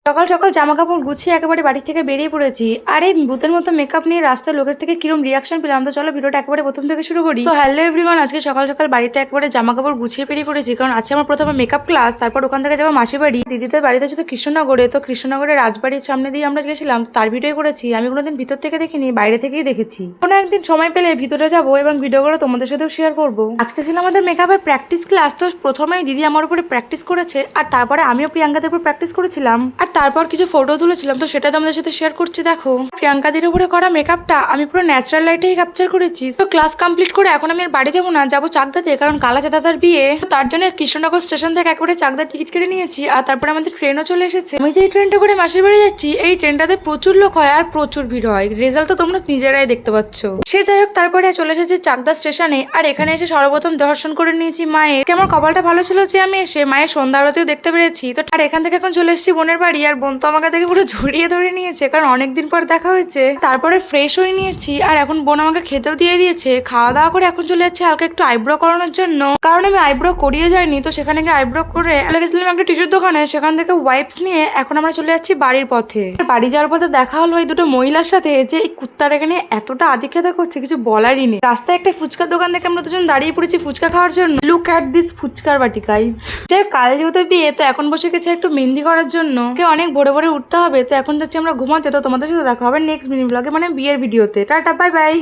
সকাল সকাল জামা কাপড় গুছিয়ে একেবারে বাড়ি থেকে বেরিয়ে পড়েছি। আর এই ভূতের মতো মেকআপ নিয়ে রাস্তার লোকের থেকে কিরম রিয়াকশন পেলাম, তো চলো ভিডিওটা একেবারে প্রথম থেকে শুরু করি। তো হ্যালো এভরিওয়ান, আজকে সকাল সকাল বাড়িতে একেবারে জামা কাপড় গুছিয়ে বেরিয়ে পড়েছি, কারণ আজকে আমার প্রথমে মেকআপ ক্লাস, তারপর ওখান থেকে যাবো মাসির বাড়ি। দিদিদের বাড়িতে শুধু কৃষ্ণনগরে, তো কৃষ্ণনগরের রাজবাড়ির সামনে দিয়ে আমরা গেছিলাম, তার ভিডিও করেছি। আমি কোনোদিন ভিতর থেকে দেখিনি, বাইরে থেকেই দেখেছি। কোনো একদিন সময় পেলে ভিতরে যাবো এবং ভিডিও করে তোমাদের সাথেও শেয়ার করবো। আজকে ছিল আমাদের মেকআপের প্র্যাকটিস ক্লাস। তো প্রথমেই দিদি আমার উপরে প্র্যাকটিস করেছে, আর তারপরে আমিও প্রিয়াঙ্কাদের উপর প্র্যাকটিস করেছিলাম, আর তারপর কিছু ফটো তুলেছিলাম, তো সেটা তোমাদের সাথে শেয়ার করছি। দেখো প্রিয়াঙ্কাদের উপরে করা মেকআপটা আমি পুরো ন্যাচারাল লাইটেই ক্যাপচার করেছি। তো ক্লাস কমপ্লিট করে এখন আমি আর বাড়ি যাবো না, যাবো চাকদাতে, কারণ কালাচা দাদার বিয়ে। তো তার জন্য কৃষ্ণনগর স্টেশন থেকে একেবারে চাকদার টিকিট কেটে নিয়েছি, আর তারপরে আমাদের ট্রেনও চলে এসেছে। আমি যে এই ট্রেনটা করে মাসির বাড়ি যাচ্ছি, এই ট্রেনটাতে প্রচুর লোক হয় আর প্রচুর ভিড় হয়। রেজাল্ট তো তোমরা নিজেরাই দেখতে পাচ্ছ। সে যাই হোক, তারপরে চলে এসেছি চাকদা স্টেশনে, আর এখানে এসে সর্বপ্রথম দর্শন করে নিয়েছি মায়ের। আমার কপালটা ভালো ছিল যে আমি এসে মায়ের সন্ধ্যা আরতিও দেখতে পেরেছি। তো আর এখান থেকে এখন চলে এসেছি বোনের বাড়ি, আর বোন তো আমাকে দেখে পুরো জড়িয়ে ধরে নিয়েছে, কারণ অনেকদিন পর দেখা হয়েছে। তারপরে ফ্রেশ হয়ে নিয়েছি, আর এখন বোন আমাকে খেতেও দিয়ে দিয়েছে। খাওয়া দাওয়া করে এখন চলে যাচ্ছে হালকা একটু আইব্রো করানোর জন্য, কারণ আমি আইব্রো করিয়ে যাইনি। তো সেখানে গিয়ে আইব্রো করে গেছিলাম একটা টিস্যুর দোকানে, সেখান থেকে ওয়াইপস নিয়ে এখন আমরা চলে যাচ্ছি বাড়ির পথে। বাড়ি যাওয়ার পথে দেখা হলো এই দুটো মহিলার সাথে, যে এই কুত্তার এখানে এতটা আদিক্ষেতা করছে কিছু বলারই নেই। রাস্তায় একটা ফুচকার দোকান থেকে আমরা দুজন দাঁড়িয়ে পড়েছি ফুচকা খাওয়ার জন্য। লুক অ্যাট দিস ফুচকার বাটি গাইস। যে কাল যেহেতু বিয়ে, তো এখন বসে গেছে একটু মেহেন্দি করার জন্য। অনেক ভোরে ভোরে উঠতে হবে, তো এখন যাচ্ছি আমরা ঘুমাতে। তো তোমাদের সাথে দেখা হবে নেক্সট মিনি ব্লগে, মানে বিয়ের ভিডিওতে। Tata, bye bye.